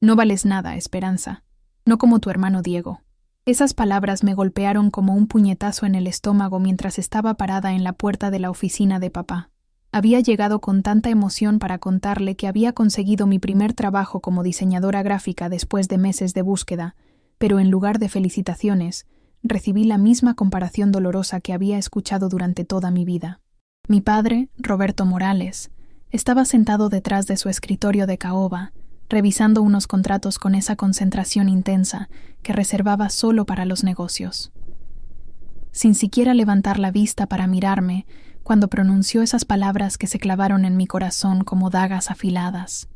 No vales nada, Esperanza. No como tu hermano Diego. Esas palabras me golpearon como un puñetazo en el estómago mientras estaba parada en la puerta de la oficina de papá. Había llegado con tanta emoción para contarle que había conseguido mi primer trabajo como diseñadora gráfica después de meses de búsqueda, pero en lugar de felicitaciones, recibí la misma comparación dolorosa que había escuchado durante toda mi vida. Mi padre, Roberto Morales, estaba sentado detrás de su escritorio de caoba, revisando unos contratos con esa concentración intensa que reservaba solo para los negocios. Sin siquiera levantar la vista para mirarme, cuando pronunció esas palabras que se clavaron en mi corazón como dagas afiladas.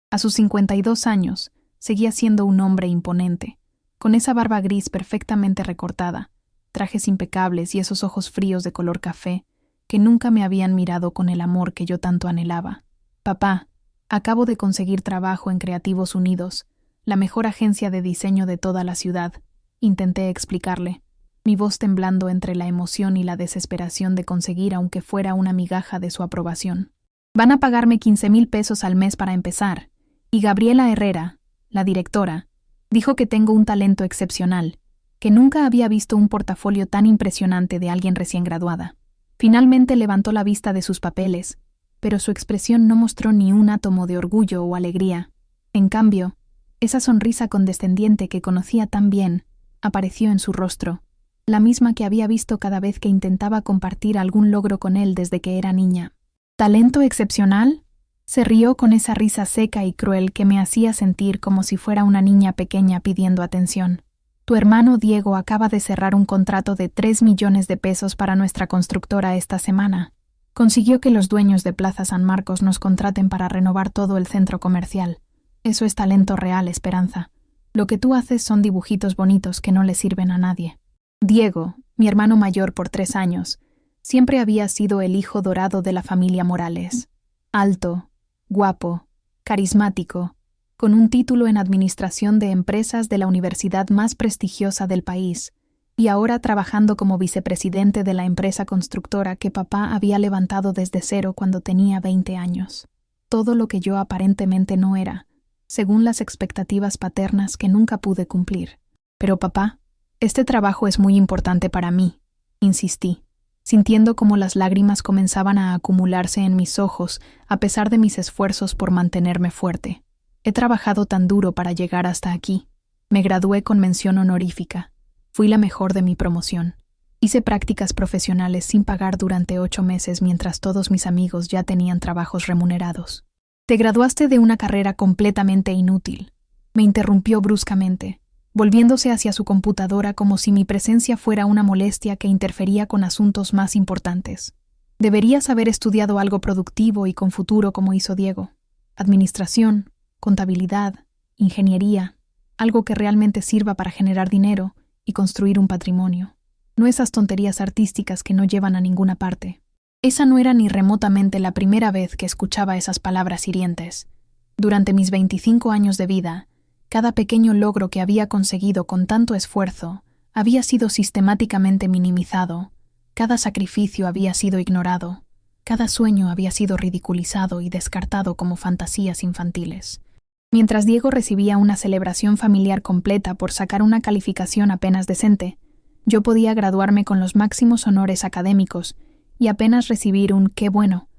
A sus 52 años, seguía siendo un hombre imponente, con esa barba gris perfectamente recortada, trajes impecables y esos ojos fríos de color café que nunca me habían mirado con el amor que yo tanto anhelaba. Papá, acabo de conseguir trabajo en Creativos Unidos, la mejor agencia de diseño de toda la ciudad, intenté explicarle, mi voz temblando entre la emoción y la desesperación de conseguir aunque fuera una migaja de su aprobación. Van a pagarme 15,000 pesos al mes para empezar, y Gabriela Herrera, la directora, dijo que tengo un talento excepcional, que nunca había visto un portafolio tan impresionante de alguien recién graduada. Finalmente levantó la vista de sus papeles, pero su expresión no mostró ni un átomo de orgullo o alegría. En cambio, esa sonrisa condescendiente que conocía tan bien apareció en su rostro, la misma que había visto cada vez que intentaba compartir algún logro con él desde que era niña. ¿Talento excepcional? Se rió con esa risa seca y cruel que me hacía sentir como si fuera una niña pequeña pidiendo atención. Tu hermano Diego acaba de cerrar un contrato de 3 millones de pesos para nuestra constructora esta semana. Consiguió que los dueños de Plaza San Marcos nos contraten para renovar todo el centro comercial. Eso es talento real, Esperanza. Lo que tú haces son dibujitos bonitos que no le sirven a nadie. Diego, mi hermano mayor por 3 años, siempre había sido el hijo dorado de la familia Morales. Alto, guapo, carismático, con un título en administración de empresas de la universidad más prestigiosa del país, y ahora trabajando como vicepresidente de la empresa constructora que papá había levantado desde cero cuando tenía 20 años. Todo lo que yo aparentemente no era, según las expectativas paternas que nunca pude cumplir. Pero papá, este trabajo es muy importante para mí, insistí, sintiendo como las lágrimas comenzaban a acumularse en mis ojos a pesar de mis esfuerzos por mantenerme fuerte. He trabajado tan duro para llegar hasta aquí. Me gradué con mención honorífica. Fui la mejor de mi promoción. Hice prácticas profesionales sin pagar durante 8 meses mientras todos mis amigos ya tenían trabajos remunerados. Te graduaste de una carrera completamente inútil. Me interrumpió bruscamente, volviéndose hacia su computadora como si mi presencia fuera una molestia que interfería con asuntos más importantes. Deberías haber estudiado algo productivo y con futuro como hizo Diego. Administración, contabilidad, ingeniería, algo que realmente sirva para generar dinero y construir un patrimonio. No esas tonterías artísticas que no llevan a ninguna parte. Esa no era ni remotamente la primera vez que escuchaba esas palabras hirientes. Durante mis 25 años de vida, cada pequeño logro que había conseguido con tanto esfuerzo había sido sistemáticamente minimizado, cada sacrificio había sido ignorado, cada sueño había sido ridiculizado y descartado como fantasías infantiles. Mientras Diego recibía una celebración familiar completa por sacar una calificación apenas decente, yo podía graduarme con los máximos honores académicos y apenas recibir un «qué bueno»,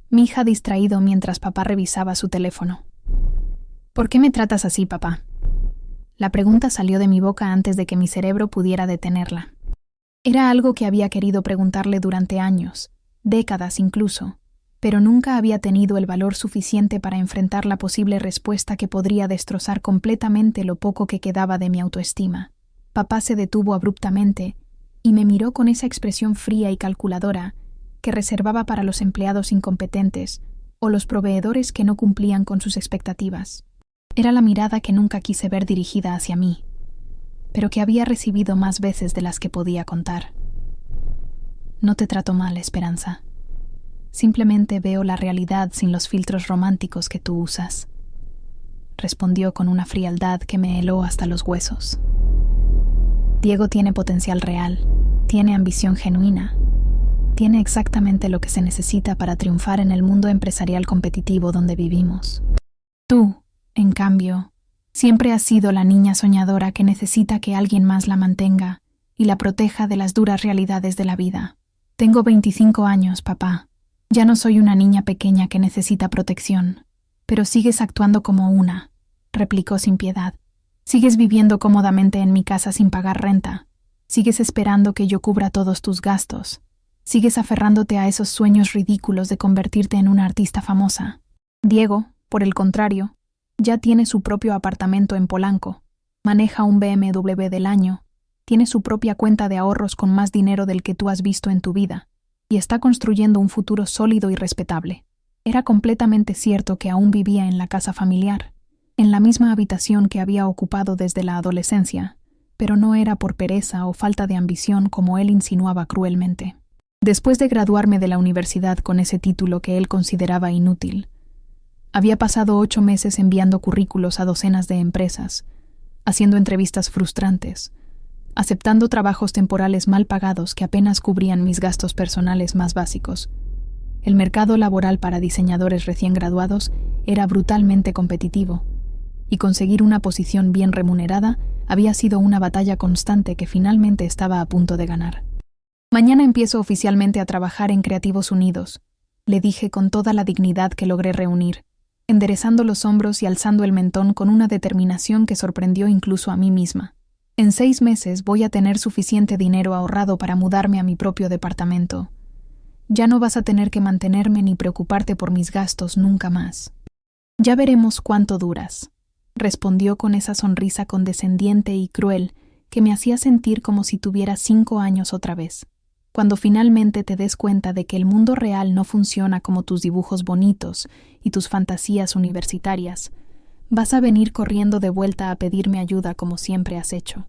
mi hija distraído mientras papá revisaba su teléfono. ¿Por qué me tratas así, papá? La pregunta salió de mi boca antes de que mi cerebro pudiera detenerla. Era algo que había querido preguntarle durante años, décadas incluso, pero nunca había tenido el valor suficiente para enfrentar la posible respuesta que podría destrozar completamente lo poco que quedaba de mi autoestima. Papá se detuvo abruptamente y me miró con esa expresión fría y calculadora que reservaba para los empleados incompetentes o los proveedores que no cumplían con sus expectativas. Era la mirada que nunca quise ver dirigida hacia mí, pero que había recibido más veces de las que podía contar. No te trato mal, Esperanza. Simplemente veo la realidad sin los filtros románticos que tú usas, respondió con una frialdad que me heló hasta los huesos. Diego tiene potencial real, tiene ambición genuina, tiene exactamente lo que se necesita para triunfar en el mundo empresarial competitivo donde vivimos. Tú, en cambio, Siempre has sido la niña soñadora que necesita que alguien más la mantenga y la proteja de las duras realidades de la vida. Tengo 25 años, papá. Ya no soy una niña pequeña que necesita protección. Pero sigues actuando como una, replicó sin piedad. Sigues viviendo cómodamente en mi casa sin pagar renta. Sigues esperando que yo cubra todos tus gastos. Sigues aferrándote a esos sueños ridículos de convertirte en una artista famosa. Diego, por el contrario, ya tiene su propio apartamento en Polanco, maneja un BMW del año, tiene su propia cuenta de ahorros con más dinero del que tú has visto en tu vida, y está construyendo un futuro sólido y respetable. Era completamente cierto que aún vivía en la casa familiar, en la misma habitación que había ocupado desde la adolescencia, pero no era por pereza o falta de ambición como él insinuaba cruelmente. Después de graduarme de la universidad con ese título que él consideraba inútil, había pasado 8 meses enviando currículos a docenas de empresas, haciendo entrevistas frustrantes, aceptando trabajos temporales mal pagados que apenas cubrían mis gastos personales más básicos. El mercado laboral para diseñadores recién graduados era brutalmente competitivo, y conseguir una posición bien remunerada había sido una batalla constante que finalmente estaba a punto de ganar. Mañana empiezo oficialmente a trabajar en Creativos Unidos, le dije con toda la dignidad que logré reunir, enderezando los hombros y alzando el mentón con una determinación que sorprendió incluso a mí misma. En 6 meses voy a tener suficiente dinero ahorrado para mudarme a mi propio departamento. Ya no vas a tener que mantenerme ni preocuparte por mis gastos nunca más. Ya veremos cuánto duras, respondió con esa sonrisa condescendiente y cruel que me hacía sentir como si tuviera 5 años otra vez. Cuando finalmente te des cuenta de que el mundo real no funciona como tus dibujos bonitos y tus fantasías universitarias, vas a venir corriendo de vuelta a pedirme ayuda como siempre has hecho.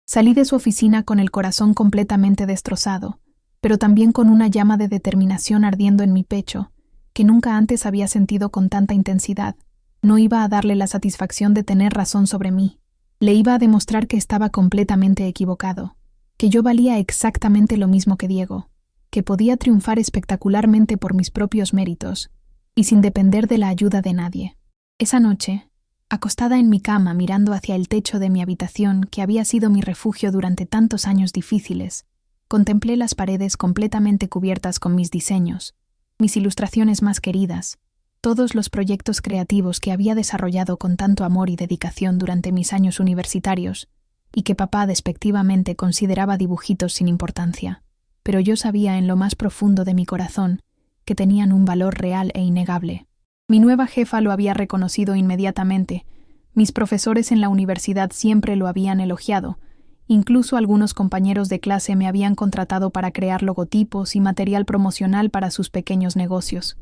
Salí de su oficina con el corazón completamente destrozado, pero también con una llama de determinación ardiendo en mi pecho, que nunca antes había sentido con tanta intensidad. No iba a darle la satisfacción de tener razón sobre mí. Le iba a demostrar que estaba completamente equivocado, que yo valía exactamente lo mismo que Diego, que podía triunfar espectacularmente por mis propios méritos y sin depender de la ayuda de nadie. Esa noche, acostada en mi cama mirando hacia el techo de mi habitación que había sido mi refugio durante tantos años difíciles, contemplé las paredes completamente cubiertas con mis diseños, mis ilustraciones más queridas, todos los proyectos creativos que había desarrollado con tanto amor y dedicación durante mis años universitarios y que papá despectivamente consideraba dibujitos sin importancia, pero yo sabía en lo más profundo de mi corazón que tenían un valor real e innegable. Mi nueva jefa lo había reconocido inmediatamente, mis profesores en la universidad siempre lo habían elogiado, incluso algunos compañeros de clase me habían contratado para crear logotipos y material promocional para sus pequeños negocios.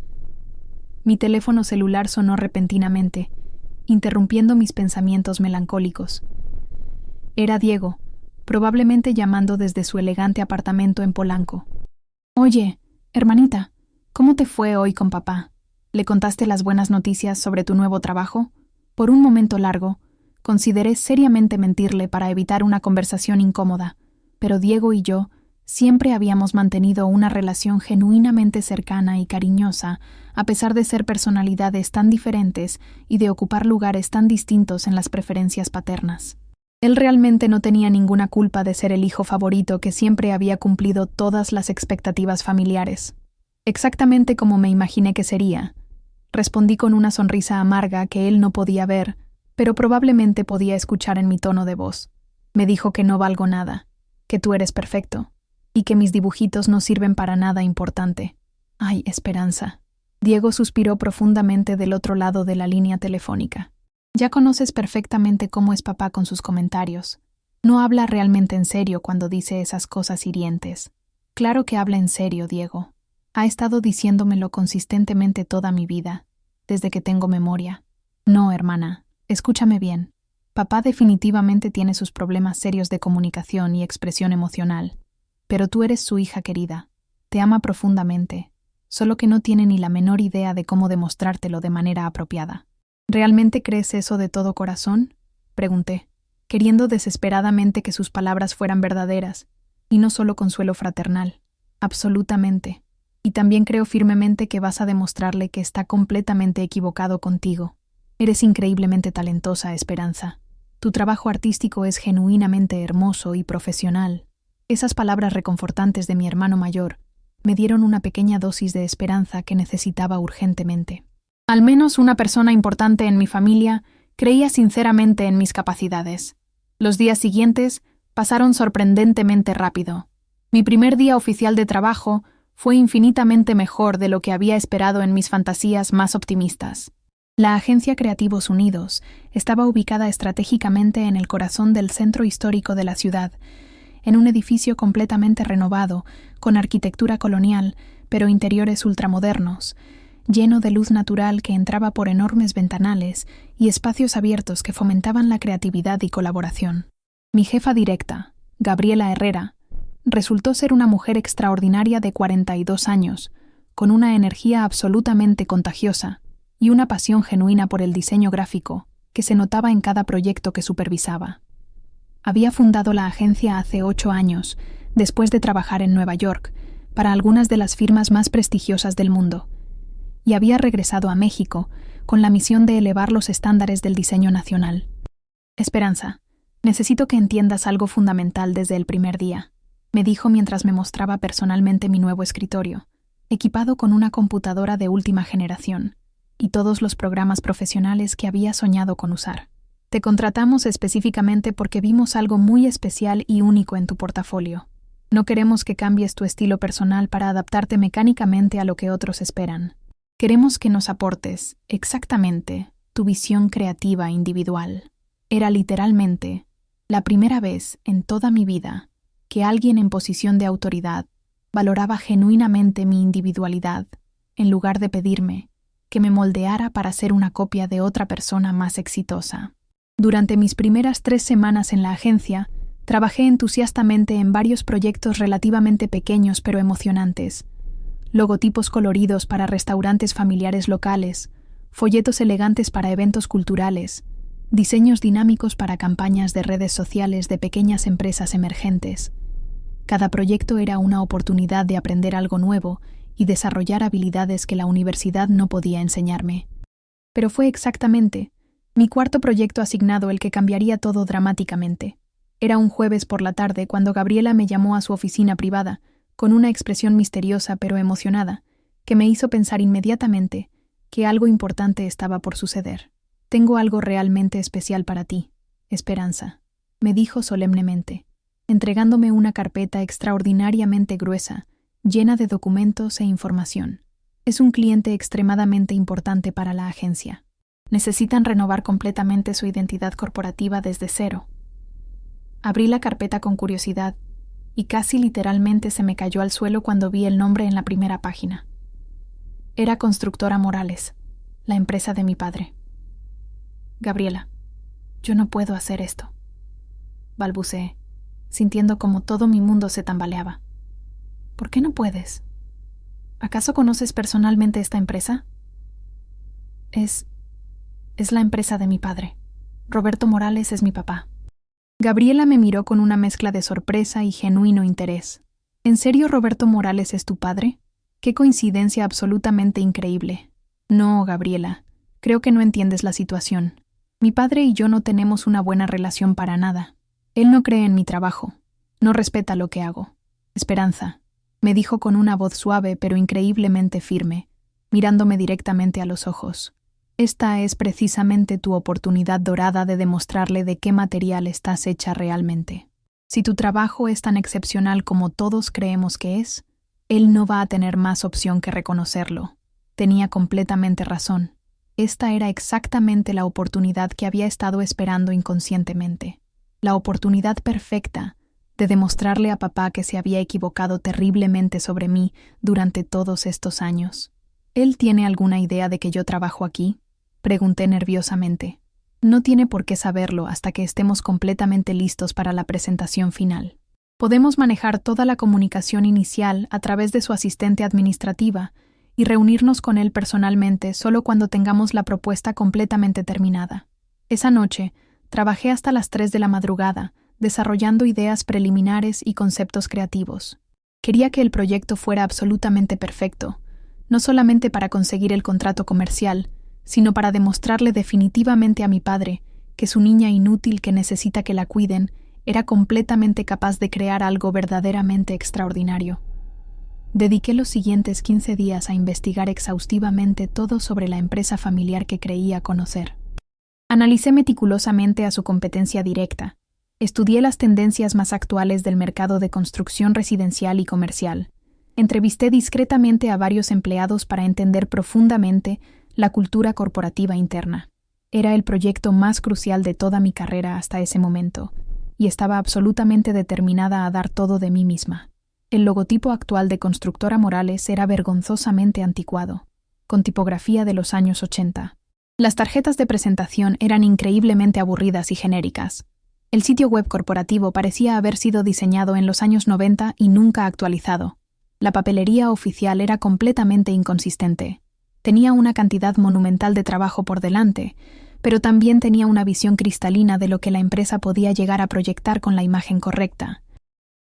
Mi teléfono celular sonó repentinamente, interrumpiendo mis pensamientos melancólicos. Era Diego, probablemente llamando desde su elegante apartamento en Polanco. «Oye, hermanita, ¿cómo te fue hoy con papá? ¿Le contaste las buenas noticias sobre tu nuevo trabajo?» Por un momento largo, consideré seriamente mentirle para evitar una conversación incómoda, pero Diego y yo siempre habíamos mantenido una relación genuinamente cercana y cariñosa, a pesar de ser personalidades tan diferentes y de ocupar lugares tan distintos en las preferencias paternas. Él realmente no tenía ninguna culpa de ser el hijo favorito que siempre había cumplido todas las expectativas familiares. Exactamente como me imaginé que sería, respondí con una sonrisa amarga que él no podía ver, pero probablemente podía escuchar en mi tono de voz. Me dijo que no valgo nada, que tú eres perfecto, y que mis dibujitos no sirven para nada importante. Ay, Esperanza. Diego suspiró profundamente del otro lado de la línea telefónica. Ya conoces perfectamente cómo es papá con sus comentarios. No habla realmente en serio cuando dice esas cosas hirientes. Claro que habla en serio, Diego. Ha estado diciéndomelo consistentemente toda mi vida, desde que tengo memoria. No, hermana. Escúchame bien. Papá definitivamente tiene sus problemas serios de comunicación y expresión emocional, pero tú eres su hija querida. Te ama profundamente, solo que no tiene ni la menor idea de cómo demostrártelo de manera apropiada. ¿Realmente crees eso de todo corazón?, pregunté, queriendo desesperadamente que sus palabras fueran verdaderas, y no solo consuelo fraternal. Absolutamente. Y también creo firmemente que vas a demostrarle que está completamente equivocado contigo. Eres increíblemente talentosa, Esperanza. Tu trabajo artístico es genuinamente hermoso y profesional. Esas palabras reconfortantes de mi hermano mayor me dieron una pequeña dosis de esperanza que necesitaba urgentemente. Al menos una persona importante en mi familia creía sinceramente en mis capacidades. Los días siguientes pasaron sorprendentemente rápido. Mi primer día oficial de trabajo fue infinitamente mejor de lo que había esperado en mis fantasías más optimistas. La Agencia Creativos Unidos estaba ubicada estratégicamente en el corazón del centro histórico de la ciudad, en un edificio completamente renovado, con arquitectura colonial, pero interiores ultramodernos, lleno de luz natural que entraba por enormes ventanales y espacios abiertos que fomentaban la creatividad y colaboración. Mi jefa directa, Gabriela Herrera, resultó ser una mujer extraordinaria de 42 años, con una energía absolutamente contagiosa y una pasión genuina por el diseño gráfico que se notaba en cada proyecto que supervisaba. Había fundado la agencia hace 8 años, después de trabajar en Nueva York, para algunas de las firmas más prestigiosas del mundo, y había regresado a México con la misión de elevar los estándares del diseño nacional. Esperanza, necesito que entiendas algo fundamental desde el primer día, me dijo mientras me mostraba personalmente mi nuevo escritorio, equipado con una computadora de última generación y todos los programas profesionales que había soñado con usar. Te contratamos específicamente porque vimos algo muy especial y único en tu portafolio. No queremos que cambies tu estilo personal para adaptarte mecánicamente a lo que otros esperan. Queremos que nos aportes, exactamente, tu visión creativa individual. Era literalmente la primera vez en toda mi vida que alguien en posición de autoridad valoraba genuinamente mi individualidad, en lugar de pedirme que me moldeara para ser una copia de otra persona más exitosa. Durante mis primeras 3 semanas en la agencia, trabajé entusiastamente en varios proyectos relativamente pequeños pero emocionantes. Logotipos coloridos para restaurantes familiares locales, folletos elegantes para eventos culturales, diseños dinámicos para campañas de redes sociales de pequeñas empresas emergentes. Cada proyecto era una oportunidad de aprender algo nuevo y desarrollar habilidades que la universidad no podía enseñarme. Pero fue exactamente mi cuarto proyecto asignado el que cambiaría todo dramáticamente. Era un jueves por la tarde cuando Gabriela me llamó a su oficina privada, con una expresión misteriosa pero emocionada, que me hizo pensar inmediatamente que algo importante estaba por suceder. «Tengo algo realmente especial para ti, Esperanza», me dijo solemnemente, entregándome una carpeta extraordinariamente gruesa, llena de documentos e información. «Es un cliente extremadamente importante para la agencia. Necesitan renovar completamente su identidad corporativa desde cero». Abrí la carpeta con curiosidad y casi literalmente se me cayó al suelo cuando vi el nombre en la primera página. Era Constructora Morales, la empresa de mi padre. «Gabriela, yo no puedo hacer esto», balbuceé, sintiendo como todo mi mundo se tambaleaba. «¿Por qué no puedes? ¿Acaso conoces personalmente esta empresa?» Es la empresa de mi padre. Roberto Morales es mi papá». Gabriela me miró con una mezcla de sorpresa y genuino interés. «¿En serio Roberto Morales es tu padre? Qué coincidencia absolutamente increíble». «No, Gabriela, creo que no entiendes la situación. Mi padre y yo no tenemos una buena relación para nada. Él no cree en mi trabajo, no respeta lo que hago». «Esperanza», me dijo con una voz suave pero increíblemente firme, mirándome directamente a los ojos. «Esta es precisamente tu oportunidad dorada de demostrarle de qué material estás hecha realmente. Si tu trabajo es tan excepcional como todos creemos que es, él no va a tener más opción que reconocerlo». Tenía completamente razón. Esta era exactamente la oportunidad que había estado esperando inconscientemente. La oportunidad perfecta de demostrarle a papá que se había equivocado terriblemente sobre mí durante todos estos años. «¿Él tiene alguna idea de que yo trabajo aquí?», pregunté nerviosamente. «No tiene por qué saberlo hasta que estemos completamente listos para la presentación final. Podemos manejar toda la comunicación inicial a través de su asistente administrativa y reunirnos con él personalmente solo cuando tengamos la propuesta completamente terminada». Esa noche, trabajé hasta las 3 de la madrugada, desarrollando ideas preliminares y conceptos creativos. Quería que el proyecto fuera absolutamente perfecto, no solamente para conseguir el contrato comercial, sino para demostrarle definitivamente a mi padre que su niña inútil que necesita que la cuiden era completamente capaz de crear algo verdaderamente extraordinario. Dediqué los siguientes 15 días a investigar exhaustivamente todo sobre la empresa familiar que creía conocer. Analicé meticulosamente a su competencia directa, estudié las tendencias más actuales del mercado de construcción residencial y comercial, entrevisté discretamente a varios empleados para entender profundamente la cultura corporativa interna. Era el proyecto más crucial de toda mi carrera hasta ese momento, y estaba absolutamente determinada a dar todo de mí misma. El logotipo actual de Constructora Morales era vergonzosamente anticuado, con tipografía de los años 80. Las tarjetas de presentación eran increíblemente aburridas y genéricas. El sitio web corporativo parecía haber sido diseñado en los años 90 y nunca actualizado. La papelería oficial era completamente inconsistente. Tenía una cantidad monumental de trabajo por delante, pero también tenía una visión cristalina de lo que la empresa podía llegar a proyectar con la imagen correcta.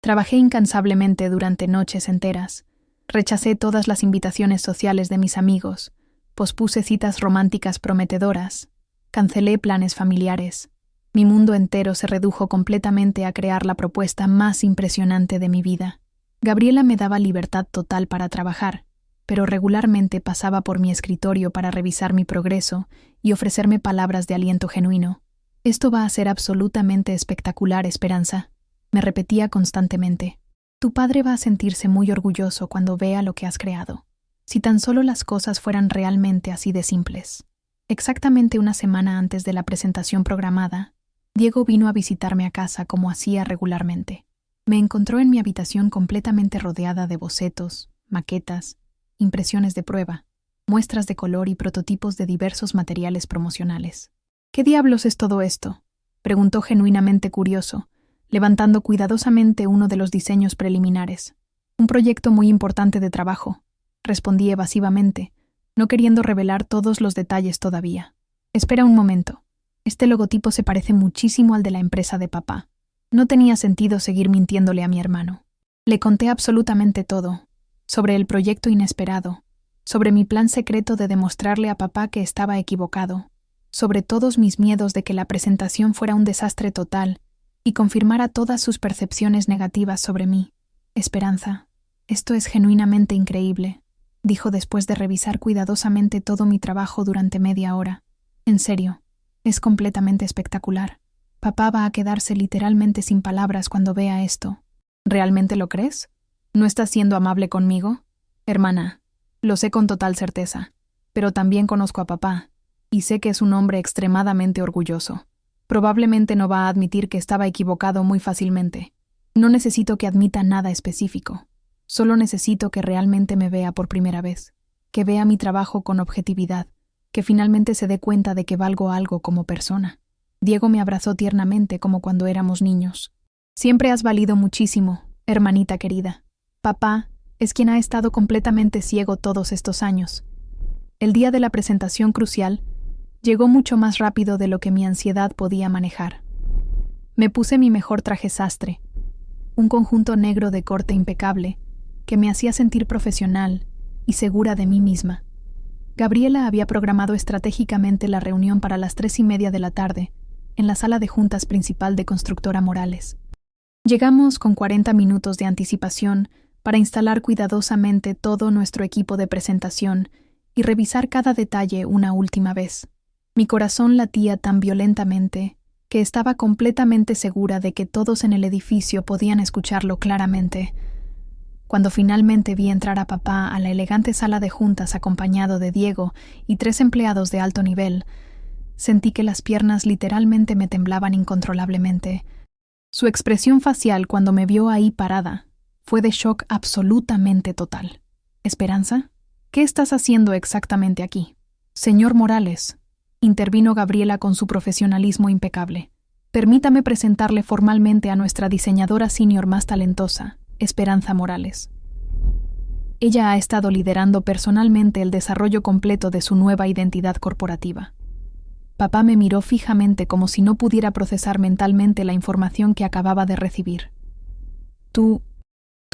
Trabajé incansablemente durante noches enteras. Rechacé todas las invitaciones sociales de mis amigos, pospuse citas románticas prometedoras, cancelé planes familiares. Mi mundo entero se redujo completamente a crear la propuesta más impresionante de mi vida. Gabriela me daba libertad total para trabajar, pero regularmente pasaba por mi escritorio para revisar mi progreso y ofrecerme palabras de aliento genuino. «Esto va a ser absolutamente espectacular, Esperanza», me repetía constantemente. «Tu padre va a sentirse muy orgulloso cuando vea lo que has creado. Si tan solo las cosas fueran realmente así de simples». Exactamente una semana antes de la presentación programada, Diego vino a visitarme a casa como hacía regularmente. Me encontró en mi habitación completamente rodeada de bocetos, maquetas, impresiones de prueba, muestras de color y prototipos de diversos materiales promocionales. «¿Qué diablos es todo esto?», preguntó genuinamente curioso, levantando cuidadosamente uno de los diseños preliminares. «Un proyecto muy importante de trabajo», respondí evasivamente, no queriendo revelar todos los detalles todavía. «Espera un momento. Este logotipo se parece muchísimo al de la empresa de papá». No tenía sentido seguir mintiéndole a mi hermano. Le conté absolutamente todo, sobre el proyecto inesperado, sobre mi plan secreto de demostrarle a papá que estaba equivocado, sobre todos mis miedos de que la presentación fuera un desastre total y confirmara todas sus percepciones negativas sobre mí. «Esperanza, esto es genuinamente increíble», dijo después de revisar cuidadosamente todo mi trabajo durante media hora. «En serio, es completamente espectacular. Papá va a quedarse literalmente sin palabras cuando vea esto». «¿Realmente lo crees? ¿No estás siendo amable conmigo?» «Hermana, lo sé con total certeza, pero también conozco a papá, y sé que es un hombre extremadamente orgulloso. Probablemente no va a admitir que estaba equivocado muy fácilmente. No necesito que admita nada específico. Solo necesito que realmente me vea por primera vez, que vea mi trabajo con objetividad, que finalmente se dé cuenta de que valgo algo como persona». Diego me abrazó tiernamente como cuando éramos niños. «Siempre has valido muchísimo, hermanita querida. Papá es quien ha estado completamente ciego todos estos años». El día de la presentación crucial llegó mucho más rápido de lo que mi ansiedad podía manejar. Me puse mi mejor traje sastre, un conjunto negro de corte impecable que me hacía sentir profesional y segura de mí misma. Gabriela había programado estratégicamente la reunión para las 3:30 de la tarde, en la sala de juntas principal de Constructora Morales. Llegamos con 40 minutos de anticipación para instalar cuidadosamente todo nuestro equipo de presentación y revisar cada detalle una última vez. Mi corazón latía tan violentamente que estaba completamente segura de que todos en el edificio podían escucharlo claramente. Cuando finalmente vi entrar a papá a la elegante sala de juntas acompañado de Diego y 3 empleados de alto nivel, sentí que las piernas literalmente me temblaban incontrolablemente. Su expresión facial cuando me vio ahí parada fue de shock absolutamente total. «Esperanza, ¿qué estás haciendo exactamente aquí?» «Señor Morales», intervino Gabriela con su profesionalismo impecable. «Permítame presentarle formalmente a nuestra diseñadora senior más talentosa, Esperanza Morales. Ella ha estado liderando personalmente el desarrollo completo de su nueva identidad corporativa». Papá me miró fijamente como si no pudiera procesar mentalmente la información que acababa de recibir. Tú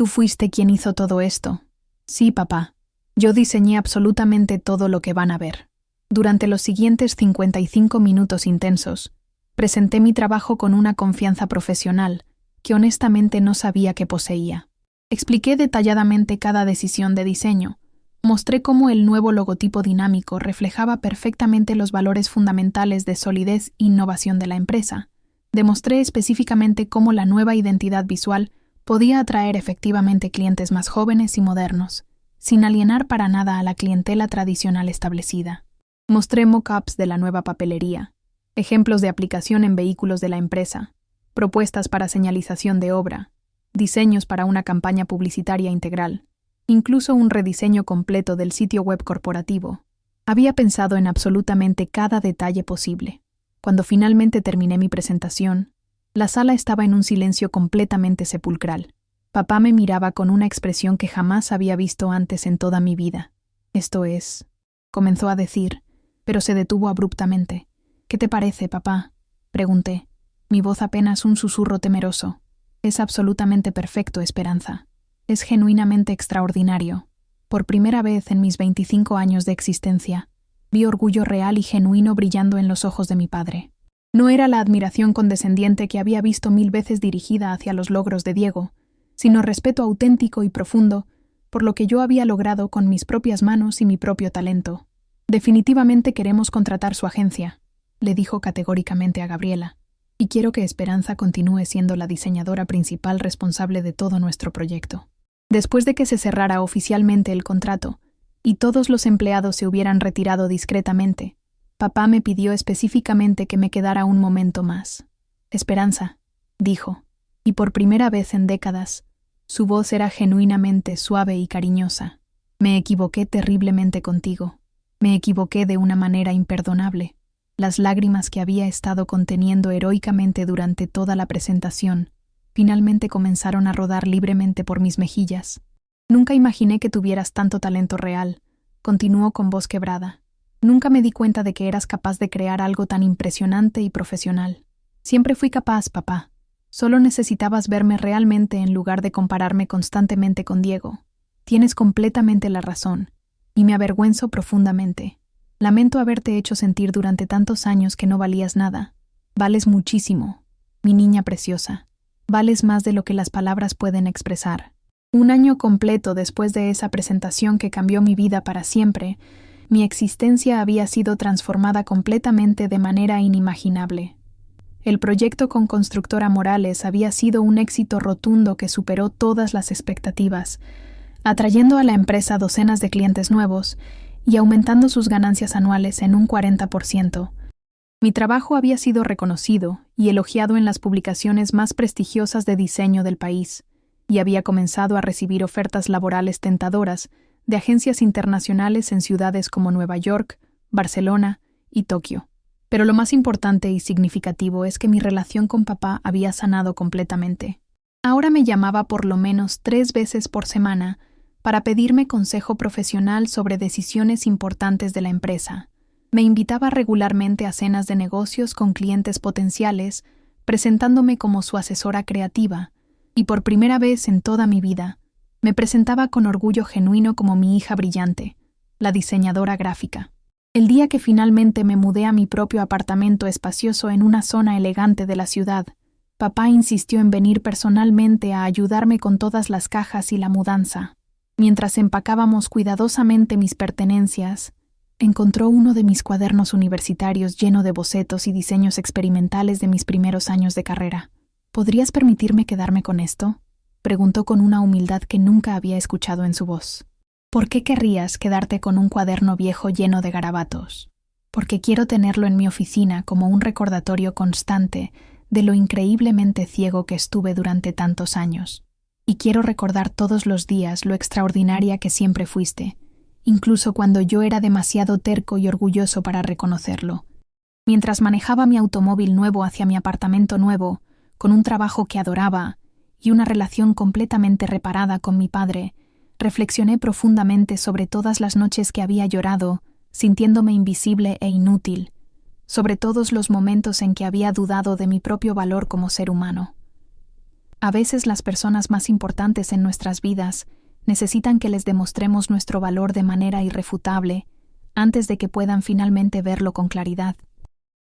fuiste quien hizo todo esto». «Sí, papá. Yo diseñé absolutamente todo lo que van a ver». Durante los siguientes 55 minutos intensos, presenté mi trabajo con una confianza profesional que honestamente no sabía que poseía. Expliqué detalladamente cada decisión de diseño. Mostré cómo el nuevo logotipo dinámico reflejaba perfectamente los valores fundamentales de solidez e innovación de la empresa. Demostré específicamente cómo la nueva identidad visual podía atraer efectivamente clientes más jóvenes y modernos, sin alienar para nada a la clientela tradicional establecida. Mostré mock-ups de la nueva papelería, ejemplos de aplicación en vehículos de la empresa, propuestas para señalización de obra, diseños para una campaña publicitaria integral, incluso un rediseño completo del sitio web corporativo. Había pensado en absolutamente cada detalle posible. Cuando finalmente terminé mi presentación, la sala estaba en un silencio completamente sepulcral. Papá me miraba con una expresión que jamás había visto antes en toda mi vida. Esto es, comenzó a decir, pero se detuvo abruptamente. ¿Qué te parece, papá?, pregunté, mi voz apenas un susurro temeroso. Es absolutamente perfecto, Esperanza. Es genuinamente extraordinario. Por primera vez en mis 25 años de existencia, vi orgullo real y genuino brillando en los ojos de mi padre. No era la admiración condescendiente que había visto 1000 veces dirigida hacia los logros de Diego, sino respeto auténtico y profundo por lo que yo había logrado con mis propias manos y mi propio talento. Definitivamente queremos contratar su agencia, le dijo categóricamente a Gabriela, y quiero que Esperanza continúe siendo la diseñadora principal responsable de todo nuestro proyecto. Después de que se cerrara oficialmente el contrato, y todos los empleados se hubieran retirado discretamente, papá me pidió específicamente que me quedara un momento más. Esperanza, dijo, y por primera vez en décadas, su voz era genuinamente suave y cariñosa. Me equivoqué terriblemente contigo. Me equivoqué de una manera imperdonable. Las lágrimas que había estado conteniendo heroicamente durante toda la presentación, finalmente comenzaron a rodar libremente por mis mejillas. Nunca imaginé que tuvieras tanto talento real, continuó con voz quebrada. Nunca me di cuenta de que eras capaz de crear algo tan impresionante y profesional. Siempre fui capaz, papá. Solo necesitabas verme realmente en lugar de compararme constantemente con Diego. Tienes completamente la razón, y me avergüenzo profundamente. Lamento haberte hecho sentir durante tantos años que no valías nada. Vales muchísimo, mi niña preciosa. Vales más de lo que las palabras pueden expresar. Un año completo después de esa presentación que cambió mi vida para siempre, mi existencia había sido transformada completamente de manera inimaginable. El proyecto con Constructora Morales había sido un éxito rotundo que superó todas las expectativas, atrayendo a la empresa docenas de clientes nuevos y aumentando sus ganancias anuales en un 40%. Mi trabajo había sido reconocido y elogiado en las publicaciones más prestigiosas de diseño del país, y había comenzado a recibir ofertas laborales tentadoras de agencias internacionales en ciudades como Nueva York, Barcelona y Tokio. Pero lo más importante y significativo es que mi relación con papá había sanado completamente. Ahora me llamaba por lo menos 3 veces por semana para pedirme consejo profesional sobre decisiones importantes de la empresa. Me invitaba regularmente a cenas de negocios con clientes potenciales, presentándome como su asesora creativa, y por primera vez en toda mi vida, me presentaba con orgullo genuino como mi hija brillante, la diseñadora gráfica. El día que finalmente me mudé a mi propio apartamento espacioso en una zona elegante de la ciudad, papá insistió en venir personalmente a ayudarme con todas las cajas y la mudanza. Mientras empacábamos cuidadosamente mis pertenencias, encontró uno de mis cuadernos universitarios lleno de bocetos y diseños experimentales de mis primeros años de carrera. ¿Podrías permitirme quedarme con esto?, preguntó con una humildad que nunca había escuchado en su voz. ¿Por qué querrías quedarte con un cuaderno viejo lleno de garabatos? Porque quiero tenerlo en mi oficina como un recordatorio constante de lo increíblemente ciego que estuve durante tantos años. Y quiero recordar todos los días lo extraordinaria que siempre fuiste, incluso cuando yo era demasiado terco y orgulloso para reconocerlo. Mientras manejaba mi automóvil nuevo hacia mi apartamento nuevo, con un trabajo que adoraba y una relación completamente reparada con mi padre, reflexioné profundamente sobre todas las noches que había llorado, sintiéndome invisible e inútil, sobre todos los momentos en que había dudado de mi propio valor como ser humano. A veces las personas más importantes en nuestras vidas necesitan que les demostremos nuestro valor de manera irrefutable, antes de que puedan finalmente verlo con claridad.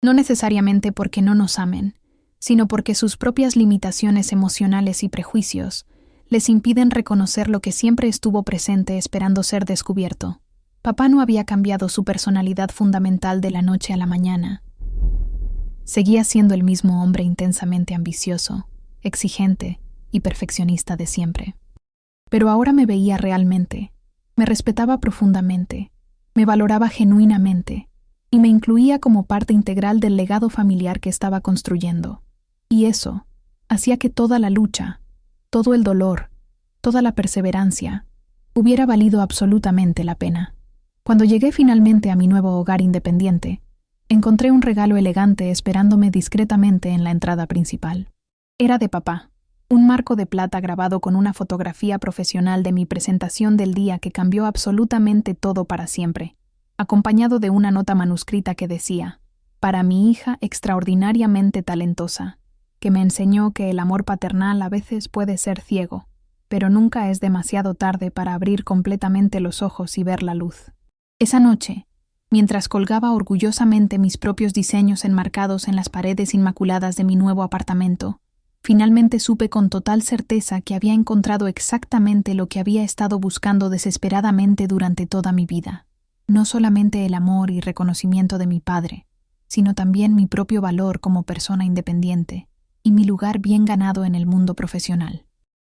No necesariamente porque no nos amen, sino porque sus propias limitaciones emocionales y prejuicios les impiden reconocer lo que siempre estuvo presente esperando ser descubierto. Papá no había cambiado su personalidad fundamental de la noche a la mañana. Seguía siendo el mismo hombre intensamente ambicioso, exigente y perfeccionista de siempre. Pero ahora me veía realmente, me respetaba profundamente, me valoraba genuinamente y me incluía como parte integral del legado familiar que estaba construyendo. Y eso hacía que toda la lucha, todo el dolor, toda la perseverancia, hubiera valido absolutamente la pena. Cuando llegué finalmente a mi nuevo hogar independiente, encontré un regalo elegante esperándome discretamente en la entrada principal. Era de papá, un marco de plata grabado con una fotografía profesional de mi presentación del día que cambió absolutamente todo para siempre, acompañado de una nota manuscrita que decía: «Para mi hija extraordinariamente talentosa, que me enseñó que el amor paternal a veces puede ser ciego, pero nunca es demasiado tarde para abrir completamente los ojos y ver la luz». Esa noche, mientras colgaba orgullosamente mis propios diseños enmarcados en las paredes inmaculadas de mi nuevo apartamento, finalmente supe con total certeza que había encontrado exactamente lo que había estado buscando desesperadamente durante toda mi vida. No solamente el amor y reconocimiento de mi padre, sino también mi propio valor como persona independiente y mi lugar bien ganado en el mundo profesional.